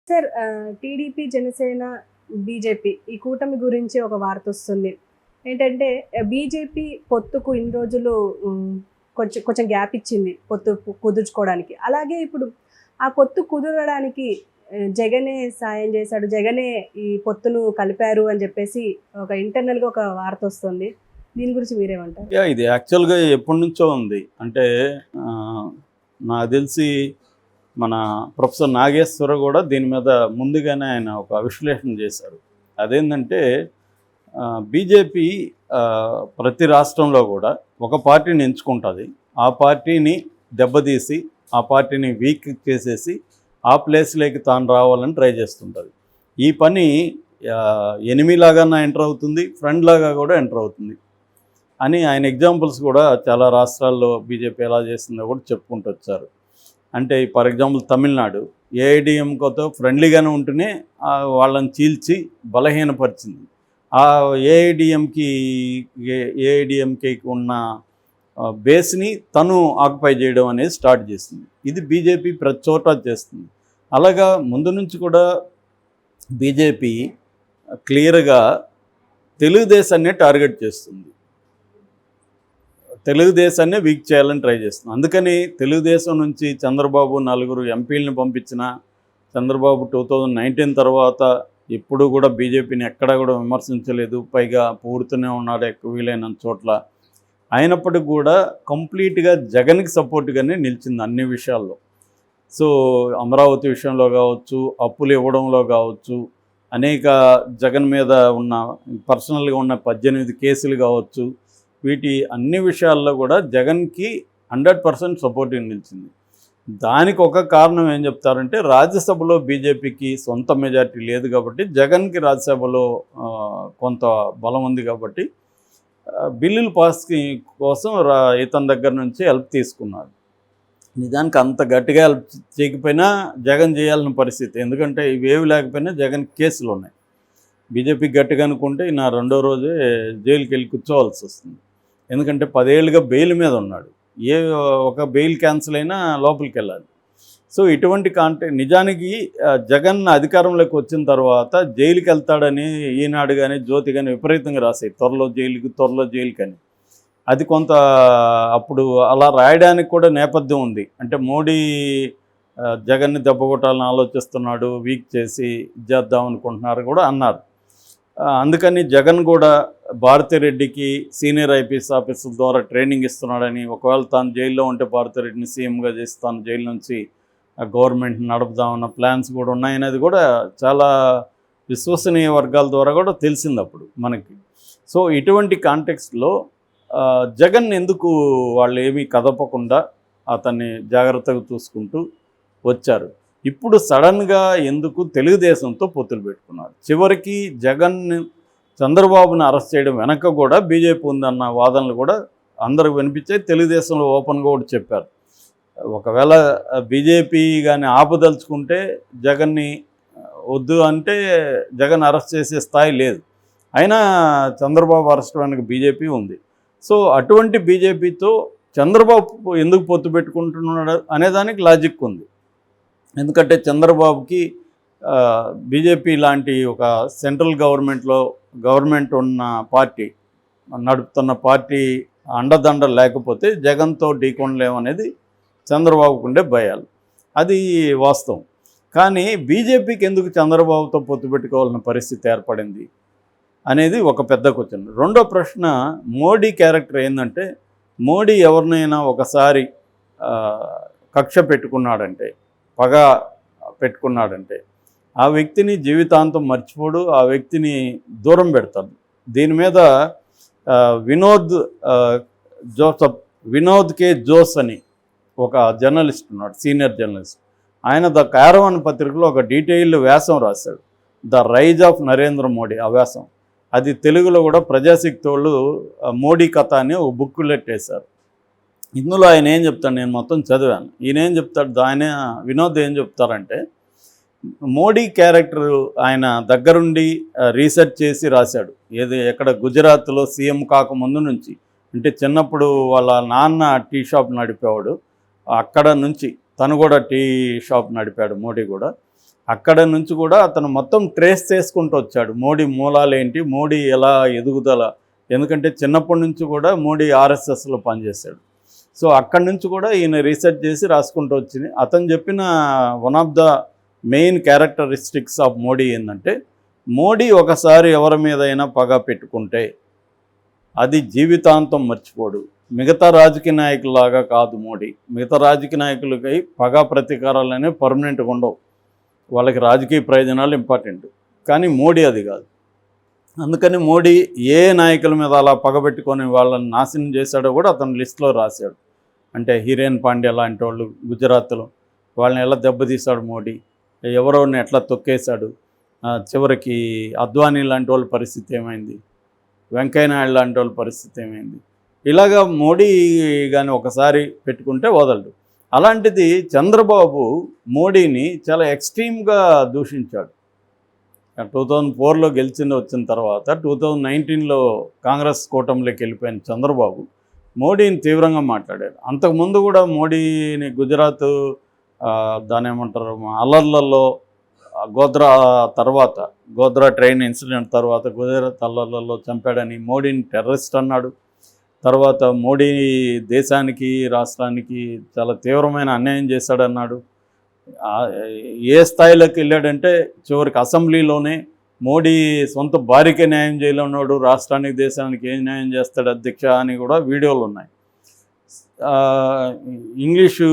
Sir TDP, Janasena, BJP ఈ కూటమి గురించి ఒక వార్తొస్తుంది. ఏంటంటే బీజేపీ పొత్తుకు ఇన్ని రోజులు కొంచెం కొంచెం గ్యాప్ ఇచ్చింది పొత్తు కుదుర్చుకోవడానికి. అలాగే ఇప్పుడు ఆ పొత్తు కుదరడానికి జగనే సాయం చేశాడు, జగనే ఈ పొత్తును కలిపారు అని చెప్పేసి ఒక ఇంటర్నల్‌గా ఒక వార్తొస్తుంది. దీని గురించి మీరేమంటారు? ఇది యాక్చువల్‌గా ఎప్పటినుంచో ఉంది. అంటే నాకు తెలిసి మన ప్రొఫెసర్ నాగేశ్వర కూడా దీని మీద ముందుగానే ఆయన ఒక విశ్లేషణ చేశారు. అదేంటంటే బీజేపీ ప్రతి రాష్ట్రంలో కూడా ఒక పార్టీని ఎంచుకుంటుంది. ఆ పార్టీని దెబ్బతీసి ఆ పార్టీని వీక్ చేసేసి ఆ ప్లేస్లోకి తాను రావాలని ట్రై చేస్తుంటుంది. ఈ పని ఎనిమిలాగా ఎంటర్ అవుతుంది, ఫ్రెండ్ లాగా కూడా ఎంటర్ అవుతుంది అని ఆయన ఎగ్జాంపుల్స్ కూడా చాలా రాష్ట్రాల్లో బీజేపీ ఎలా చేస్తుందో కూడా చెప్పుకుంటూ వచ్చారు. అంటే ఫర్ ఎగ్జాంపుల్ తమిళనాడు ఏఐడిఎంకేతో ఫ్రెండ్లీగానే ఉంటూనే వాళ్ళని చీల్చి బలహీనపరిచింది. ఆ ఏఐడిఎంకి ఉన్న బేస్ని తను ఆక్యుపై చేయడం అనేది స్టార్ట్ చేసింది. ఇది బీజేపీ ప్రతి చోట చేస్తుంది. అలాగా ముందు నుంచి కూడా బీజేపీ క్లియర్గా తెలుగుదేశాన్నే టార్గెట్ చేస్తుంది, తెలుగుదేశాన్నే వీక్ చేయాలని ట్రై చేస్తుంది. అందుకని తెలుగుదేశం నుంచి చంద్రబాబు 4 ఎంపీలను పంపించిన చంద్రబాబు 2019 తర్వాత ఎప్పుడు కూడా బీజేపీని ఎక్కడా కూడా విమర్శించలేదు, పైగా పూడుతూనే ఉన్నాడు ఎక్కువ వీలైనంత చోట్ల. అయినప్పటికీ కూడా కంప్లీట్గా జగన్కి సపోర్ట్గానే నిలిచింది అన్ని విషయాల్లో. సో అమరావతి విషయంలో కావచ్చు, అప్పులు ఇవ్వడంలో కావచ్చు, అనేక జగన్ మీద ఉన్న పర్సనల్గా ఉన్న 18 కేసులు కావచ్చు, వీటి అన్ని విషయాల్లో కూడా జగన్కి 100% సపోర్టివ్ నిలిచింది. దానికి ఒక కారణం ఏం చెప్తారంటే రాజ్యసభలో బీజేపీకి సొంత మెజార్టీ లేదు కాబట్టి జగన్కి రాజ్యసభలో కొంత బలం ఉంది కాబట్టి బిల్లులు పాస్ కోసం ఇతని దగ్గర నుంచి హెల్ప్ తీసుకున్నారు. నిజానికి అంత గట్టిగా హెల్ప్ చేయకపోయినా జగన్ చేయాల్సిన పరిస్థితి, ఎందుకంటే ఇవేవి లేకపోయినా జగన్ కేసులు ఉన్నాయి. బీజేపీ గట్టిగా అనుకుంటే నా రెండో రోజే జైలుకి వెళ్ళి కూర్చోవాల్సి వస్తుంది, ఎందుకంటే 10 ఏళ్ళుగా బెయిల్ మీద ఉన్నాడు. ఒక బెయిల్ క్యాన్సిల్ అయినా లోపలికి వెళ్ళాలి. సో ఇటువంటి నిజానికి జగన్ అధికారంలోకి వచ్చిన తర్వాత జైలుకి వెళ్తాడని ఈనాడు కానీ జ్యోతి కానీ విపరీతంగా రాసాయి, త్వరలో జైలుకి అని. అది కొంత అప్పుడు అలా రాయడానికి కూడా నేపథ్యం ఉంది. అంటే మోడీ జగన్ని దెబ్బకొట్టాలని ఆలోచిస్తున్నాడు, వీక్ చేసి చేద్దాం అనుకుంటున్నారు కూడా అన్నారు. అందుకని జగన్ కూడా భారతిరెడ్డికి సీనియర్ ఐపీఎస్ ఆఫీసర్ ద్వారా ట్రైనింగ్ ఇస్తున్నాడని, ఒకవేళ తాను జైల్లో ఉంటే భారతిరెడ్డిని సీఎంగా చేసి తాను జైలు నుంచి గవర్నమెంట్ని నడుపుదామన్న ప్లాన్స్ కూడా ఉన్నాయనేది కూడా చాలా విశ్వసనీయ వర్గాల ద్వారా కూడా తెలిసింది అప్పుడు మనకి. సో ఇటువంటి కాంటెక్స్ట్లో జగన్ ఎందుకు వాళ్ళు ఏమీ కదపకుండా అతన్ని జాగ్రత్తగా చూసుకుంటూ వచ్చారు. ఇప్పుడు సడన్గా ఎందుకు తెలుగుదేశంతో పొత్తులు పెట్టుకున్నారు? చివరికి జగన్ చంద్రబాబుని అరెస్ట్ చేయడం వెనక కూడా బీజేపీ ఉందన్న వాదనలు కూడా అందరికి వినిపించాయి. తెలుగుదేశంలో ఓపెన్గా కూడా చెప్పారు, ఒకవేళ బీజేపీ కానీ ఆపదలుచుకుంటే జగన్ని వద్దు అంటే జగన్ అరెస్ట్ చేసే స్థాయి లేదు, అయినా చంద్రబాబు అరెస్ట్ వెనక బీజేపీ ఉంది. సో అటువంటి బీజేపీతో చంద్రబాబు ఎందుకు పొత్తు పెట్టుకుంటున్నాడు అనేదానికి లాజిక్ ఉంది. ఎందుకంటే చంద్రబాబుకి బీజేపీ లాంటి ఒక సెంట్రల్ గవర్నమెంట్ ఉన్న పార్టీ, నడుపుతున్న పార్టీ అండదండ లేకపోతే జగన్తో ఢీకొనలేమనేది చంద్రబాబుకు ఉండే భయాలు, అది వాస్తవం. కానీ బీజేపీకి ఎందుకు చంద్రబాబుతో పొత్తు పెట్టుకోవాలన్న పరిస్థితి ఏర్పడింది అనేది ఒక పెద్ద క్వశ్చన్. రెండో ప్రశ్న, మోడీ క్యారెక్టర్ ఏంటంటే, మోడీ ఎవరినైనా ఒకసారి కక్ష పెట్టుకున్నాడంటే, పగ పెట్టుకున్నాడంటే ఆ వ్యక్తిని జీవితాంతం మర్చిపోడు, ఆ వ్యక్తిని దూరం పెడతాడు. దీని మీద వినోద్ కే జోస్ అని ఒక జర్నలిస్ట్ ఉన్నాడు, సీనియర్ జర్నలిస్ట్. ఆయన ద కారవాన్ పత్రికలో ఒక డీటెయిల్డ్ వ్యాసం రాశాడు, the rise of Narendra Modi. ఆ వ్యాసం అది తెలుగులో కూడా ప్రజాశక్తి వాళ్ళు మోడీ కథ అని ఒక బుక్లెట్ వేశారు. ఇందులో ఆయన ఏం చెప్తాడు, నేను మొత్తం చదివాను. ఈయన ఏం చెప్తాడు, ఆయన వినోద్ ఏం చెప్తారంటే, మోడీ క్యారెక్టర్ ఆయన దగ్గరుండి రీసెర్చ్ చేసి రాశాడు. ఎక్కడ గుజరాత్లో సీఎం కాకముందు నుంచి, అంటే చిన్నప్పుడు వాళ్ళ నాన్న టీ షాప్ నడిపేవాడు, అక్కడ నుంచి తను కూడా టీ షాప్ నడిపాడు మోడీ కూడా. అక్కడ నుంచి కూడా అతను మొత్తం ట్రేస్ చేసుకుంటూ వచ్చాడు మోడీ మూలాలు ఏంటి, మోడీ ఎలా ఎదుగుదల. ఎందుకంటే చిన్నప్పటి నుంచి కూడా మోడీ ఆర్ఎస్ఎస్లో పనిచేశాడు. సో అక్కడి నుంచి కూడా ఈయన రీసెర్చ్ చేసి రాసుకుంటూ వచ్చింది. అతను చెప్పిన one of the main characteristics of Modi ఏంటంటే, మోడీ ఒకసారి ఎవరి మీదైనా పగ పెట్టుకుంటే అది జీవితాంతం మర్చిపోడు. మిగతా రాజకీయ నాయకులాగా కాదు మోడీ. మిగతా రాజకీయ నాయకులకి పగ ప్రతీకారాలు అనేవి పర్మనెంట్గా ఉండవు, వాళ్ళకి రాజకీయ ప్రయోజనాలు ఇంపార్టెంట్. కానీ మోడీ అది కాదు. అందుకని మోడీ ఏ నాయకుల మీద అలా పగబెట్టుకొని వాళ్ళని నాశనం చేశాడో కూడా అతను లిస్టులో రాశాడు. అంటే హీరేన్ పాండ్యా లాంటి వాళ్ళు గుజరాత్లో వాళ్ళని ఎలా దెబ్బతీశాడు మోడీ, ఎవరోని ఎట్లా తొక్కేశాడు, చివరికి అద్వానీ లాంటి వాళ్ళ పరిస్థితి ఏమైంది, వెంకయ్యనాయుడు లాంటి వాళ్ళ పరిస్థితి ఏమైంది. ఇలాగా మోడీ కానీ ఒకసారి పెట్టుకుంటే వదలడు. అలాంటిది చంద్రబాబు మోడీని చాలా ఎక్స్ట్రీమ్గా దూషించాడు. 2004లో వచ్చిన తర్వాత 2019లో కాంగ్రెస్ కూటమిలోకి వెళ్ళిపోయిన చంద్రబాబు మోడీని తీవ్రంగా మాట్లాడాడు. అంతకుముందు కూడా మోడీని గుజరాత్ దాని ఏమంటారు అల్లర్లలో గోద్రా ట్రైన్ ఇన్సిడెంట్ తర్వాత గుజరాత్ అల్లర్లలో చంపాడని మోడీని టెర్రరిస్ట్ అన్నాడు. తర్వాత మోడీ దేశానికి రాష్ట్రానికి చాలా తీవ్రమైన అన్యాయం చేశాడన్నాడు. ఏ స్థాయిలోకి వెళ్ళాడంటే చివరికి అసెంబ్లీలోనే మోడీ సొంత భార్యకే న్యాయం చేయలేన్నాడు, రాష్ట్రానికి దేశానికి ఏం న్యాయం చేస్తాడు అధ్యక్ష అని కూడా వీడియోలు ఉన్నాయి. ఇంగ్లీషు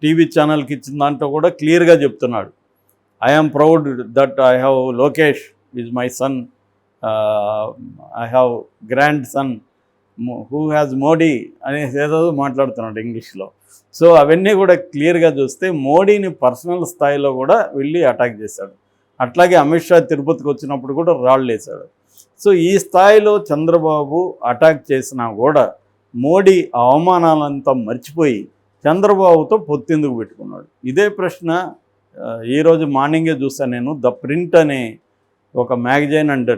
టీవీ ఛానల్కి ఇచ్చిన దాంట్లో కూడా క్లియర్గా చెప్తున్నాడు, I'm proud that I have Lokesh is my son, I have grand son who has Modi అనేసి ఏదో మాట్లాడుతున్నాడు ఇంగ్లీష్లో. సో అవన్నీ కూడా క్లియర్గా చూస్తే మోడీని పర్సనల్ స్థాయిలో కూడా వెళ్ళి అటాక్ చేశాడు. అట్లాగే అమిత్ షా తిరుపతికి వచ్చినప్పుడు కూడా రాళ్ళు వేశాడు. సో ఈ స్థాయిలో చంద్రబాబు అటాక్ చేసినా కూడా మోడీ అవమానాలంతా మర్చిపోయి చంద్రబాబుతో పొత్తెందుకు పెట్టుకున్నాడు. ఇదే ప్రశ్న ఈరోజు మార్నింగే చూసాను నేను. ద ప్రింట్ అనే ఒక మ్యాగజైన్ అండ్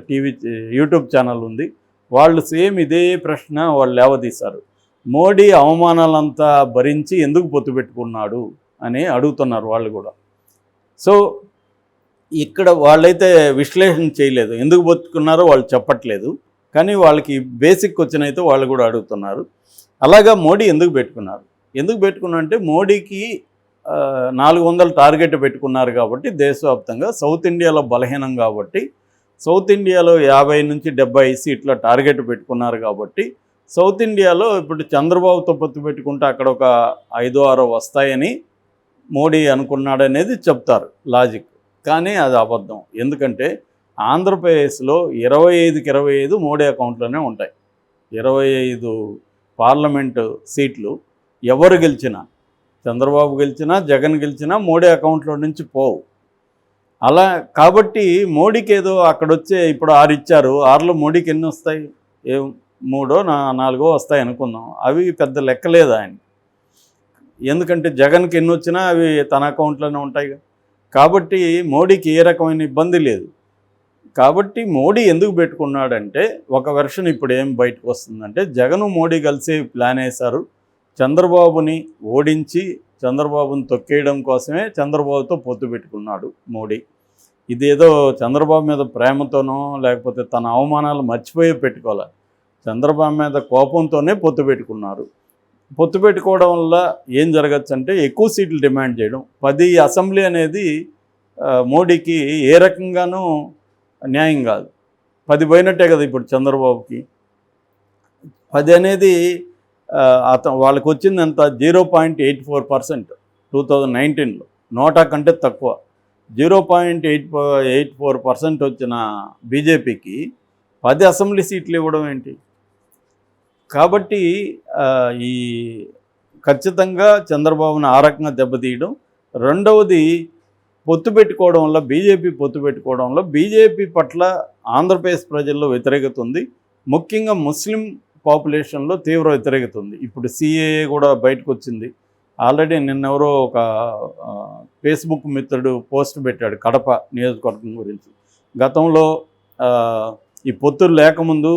యూట్యూబ్ ఛానల్ ఉంది, వాళ్ళు సేమ్ ఇదే ప్రశ్న వాళ్ళు లేవదీశారు. మోడీ అవమానాలంతా భరించి ఎందుకు పొత్తు పెట్టుకున్నాడు అని అడుగుతున్నారు వాళ్ళు కూడా. సో ఇక్కడ వాళ్ళైతే విశ్లేషణ చేయలేదు, ఎందుకు పెట్టుకున్నారో వాళ్ళు చెప్పట్లేదు, కానీ వాళ్ళకి బేసిక్ క్వశ్చన్ అయితే వాళ్ళు కూడా అడుగుతున్నారు. అలాగా మోడీ ఎందుకు పెట్టుకున్నారంటే మోడీకి 400 టార్గెట్ పెట్టుకున్నారు కాబట్టి దేశవ్యాప్తంగా, సౌత్ ఇండియాలో బలహీనం కాబట్టి, సౌత్ ఇండియాలో 50 నుంచి 70 సీట్ల టార్గెట్ పెట్టుకున్నారు కాబట్టి, సౌత్ ఇండియాలో ఇప్పుడు చంద్రబాబుతో పొత్తు పెట్టుకుంటే అక్కడ ఒక 5-6 వస్తాయని మోడీ అనుకున్నాడనేది చెప్తారు లాజిక్. కానీ అది అబద్ధం. ఎందుకంటే ఆంధ్రప్రదేశ్లో 25కి 25 మోడీ అకౌంట్లోనే ఉంటాయి. 25 పార్లమెంటు సీట్లు ఎవరు గెలిచినా, చంద్రబాబు గెలిచినా జగన్ గెలిచినా మోడీ అకౌంట్లో నుంచి పోవు. అలా కాబట్టి మోడీకి ఏదో అక్కడొచ్చే ఇప్పుడు 6 ఇచ్చారు, 6లో మోడీకి ఎన్ని వస్తాయి, 3-4 వస్తాయి అనుకుందాం. అవి పెద్ద లెక్కలేదు ఆయన, ఎందుకంటే జగన్కి ఎన్ని వచ్చినా అవి తన అకౌంట్లోనే ఉంటాయి. కాబట్టి మోడీకి ఏ రకమైన ఇబ్బంది లేదు. కాబట్టి మోడీ ఎందుకు పెట్టుకున్నాడంటే, ఒక వెర్షన్ ఇప్పుడు ఏం బయటకు వస్తుందంటే, జగన్ మోడీ కలిసి ప్లాన్ వేశారు, చంద్రబాబుని ఓడించి చంద్రబాబుని తొక్కేయడం కోసమే చంద్రబాబుతో పొత్తు పెట్టుకున్నాడు మోడీ. ఇదేదో చంద్రబాబు మీద ప్రేమతోనో లేకపోతే తన అవమానాలు మర్చిపోయి పెట్టుకోవాలి, చంద్రబాబు మీద కోపంతోనే పొత్తు పెట్టుకున్నారు. పొత్తు పెట్టుకోవడం వల్ల ఏం జరగచ్చు అంటే ఎక్కువ సీట్లు డిమాండ్ చేయడం. 10 అసెంబ్లీ అనేది మోడీకి ఏ రకంగానూ న్యాయం కాదు. 10 పోయినట్టే కదా ఇప్పుడు చంద్రబాబుకి. 10 అనేది వాళ్ళకి వచ్చింది ఎంత, 0.84% 2019లో, నోటా కంటే తక్కువ. 0.84% వచ్చిన బీజేపీకి 10 అసెంబ్లీ సీట్లు ఇవ్వడం ఏంటి? కాబట్టి ఈ ఖచ్చితంగా చంద్రబాబుని ఆ రకంగా దెబ్బతీయడం. రెండవది, పొత్తు పెట్టుకోవడం వల్ల, బీజేపీ పొత్తు పెట్టుకోవడం వల్ల బీజేపీ పట్ల ఆంధ్రప్రదేశ్ ప్రజల్లో వ్యతిరేకత ఉంది. ముఖ్యంగా ముస్లిం పాపులేషన్లో తీవ్ర వ్యతిరేకత ఉంది. ఇప్పుడు సిఏఏ కూడా బయటకు వచ్చింది. ఆల్రెడీ నిన్నెవరో ఒక ఫేస్బుక్ మిత్రుడు పోస్ట్ పెట్టాడు కడప నియోజకవర్గం గురించి. గతంలో ఈ పొత్తులు లేకముందు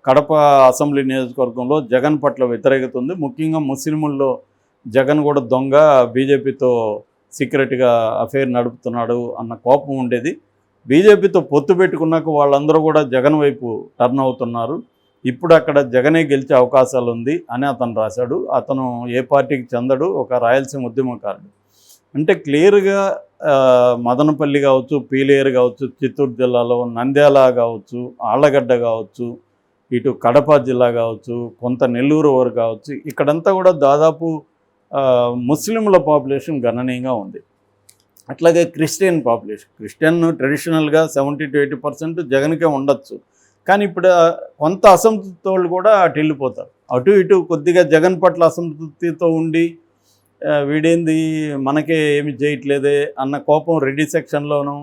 కడప అసెంబ్లీ నియోజకవర్గంలో జగన్ పట్ల వ్యతిరేకత ఉంది. ముఖ్యంగా ముస్లింల్లో జగన్ కూడా దొంగ, బీజేపీతో సీక్రెట్గా అఫైర్ నడుపుతున్నాడు అన్న కోపం ఉండేది. బీజేపీతో పొత్తు పెట్టుకున్నాక వాళ్ళందరూ కూడా జగన్ వైపు టర్న్ అవుతున్నారు. ఇప్పుడు అక్కడ జగనే గెలిచే అవకాశాలు ఉంది అని అతను రాశాడు. అతను ఏ పార్టీకి చెందడు, ఒక రాయలసీమ ఉద్యమకారుడు. అంటే క్లియర్గా మదనపల్లి కావచ్చు, పీలేరు కావచ్చు, చిత్తూరు జిల్లాలో నంద్యాల కావచ్చు, ఆళ్లగడ్డ కావచ్చు, ఇటు కడప జిల్లా కావచ్చు, కొంత నెల్లూరు వరకు కావచ్చు, ఇక్కడంతా కూడా దాదాపు ముస్లింల పాపులేషన్ గణనీయంగా ఉంది. అట్లాగే క్రిస్టియన్ పాపులేషన్, క్రిస్టియన్ ట్రెడిషనల్గా 70 to 80% జగన్కే ఉండొచ్చు. కానీ ఇప్పుడు కొంత అసంతృప్తి వాళ్ళు కూడా అటు వెళ్ళిపోతారు. అటు ఇటు కొద్దిగా జగన్ పట్ల అసంతృప్తితో ఉండి వీడేంది మనకే ఏమి చేయట్లేదే అన్న కోపం రెడ్డి సెక్షన్లోనూ,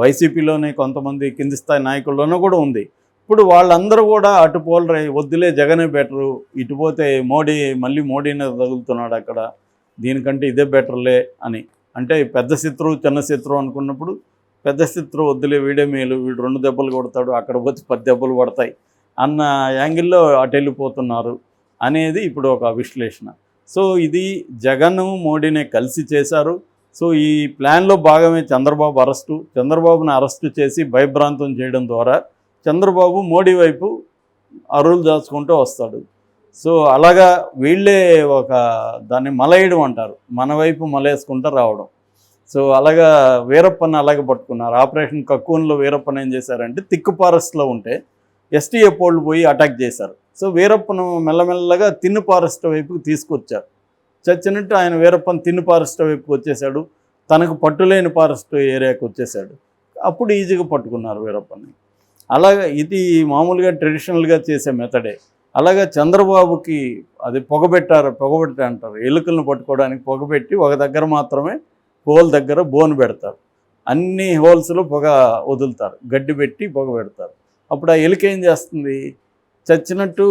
వైసీపీలోనే కొంతమంది కింది స్థాయి నాయకుల్లోనూ కూడా ఉంది. ఇప్పుడు వాళ్ళందరూ కూడా అటు పోలరై వద్దులే జగనే బెటరు, ఇటు పోతే మళ్ళీ మోడీనే తగులుతున్నాడు అక్కడ, దీనికంటే ఇదే బెటర్లే అని. అంటే పెద్ద శత్రువు చిన్న శత్రువు అనుకున్నప్పుడు పెద్ద శత్రువు వద్దులే వీడే మేలు, వీడు 2 దెబ్బలు కొడతాడు, అక్కడ పోతే 10 దెబ్బలు పడతాయి అన్న యాంగిల్లో అటు వెళ్ళిపోతున్నారు అనేది ఇప్పుడు ఒక విశ్లేషణ. సో ఇది జగన్ మోడీనే కలిసి చేశారు. సో ఈ ప్లాన్లో భాగమే చంద్రబాబు అరెస్టు. చంద్రబాబుని అరెస్టు చేసి భయభ్రాంతం చేయడం ద్వారా చంద్రబాబు మోడీ వైపు అరువులు దాచుకుంటూ వస్తాడు. సో అలాగా వీళ్ళే దాన్ని మలయడం అంటారు, మన వైపు మలేసుకుంటూ రావడం. సో అలాగా వీరప్పని అలాగే పట్టుకున్నారు. ఆపరేషన్ కక్కూన్లో వీరప్పని ఏం చేశారంటే తిక్కు ఫారెస్ట్లో ఉంటే ఎస్టీఎఫ్ వాళ్ళు పోయి అటాక్ చేశారు. సో వీరప్పను మెల్లమెల్లగా తిన్ను ఫారెస్ట్ వైపుకి తీసుకొచ్చారు. చచ్చినట్టు ఆయన వీరప్పని తిన్ను ఫారెస్ట్ వైపుకి వచ్చేసాడు, తనకు పట్టులేని ఫారెస్ట్ ఏరియాకి వచ్చేసాడు. అప్పుడు ఈజీగా పట్టుకున్నారు వీరప్పని. అలాగా ఇది మామూలుగా ట్రెడిషనల్గా చేసే మెథడే. అలాగా చంద్రబాబుకి అది పొగబెట్టి అంటారు, ఎలుకలను పట్టుకోవడానికి పొగబెట్టి ఒక దగ్గర మాత్రమే హోల్ దగ్గర బోన్ పెడతారు, అన్ని హోల్స్లో పొగ వదులుతారు, గడ్డి పెట్టి పొగ పెడతారు. అప్పుడు ఆ ఎలుక ఏం చేస్తుంది, చచ్చినట్టు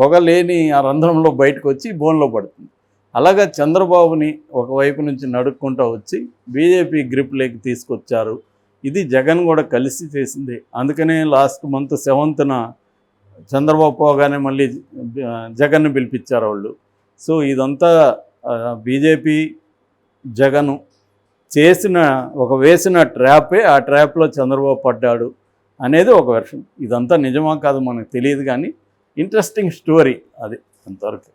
పొగ లేని ఆ రంధ్రంలో బయటకు వచ్చి బోన్లో పడుతుంది. అలాగా చంద్రబాబుని ఒకవైపు నుంచి నడుక్కుంటూ వచ్చి బీజేపీ గ్రిప్లోకి తీసుకొచ్చారు. ఇది జగన్ కూడా కలిసి చేసింది. అందుకనే లాస్ట్ మంత్ 7th చంద్రబాబు పోగానే మళ్ళీ జగన్ను పిలిపించారు వాళ్ళు. సో ఇదంతా బీజేపీ జగను వేసిన ట్రాపే. ఆ ట్రాప్లో చంద్రబాబు పడ్డాడు అనేది ఒక వెర్షన్. ఇదంతా నిజమా కాదు మనకు తెలియదు, కానీ ఇంట్రెస్టింగ్ స్టోరీ అది అంతవరకు.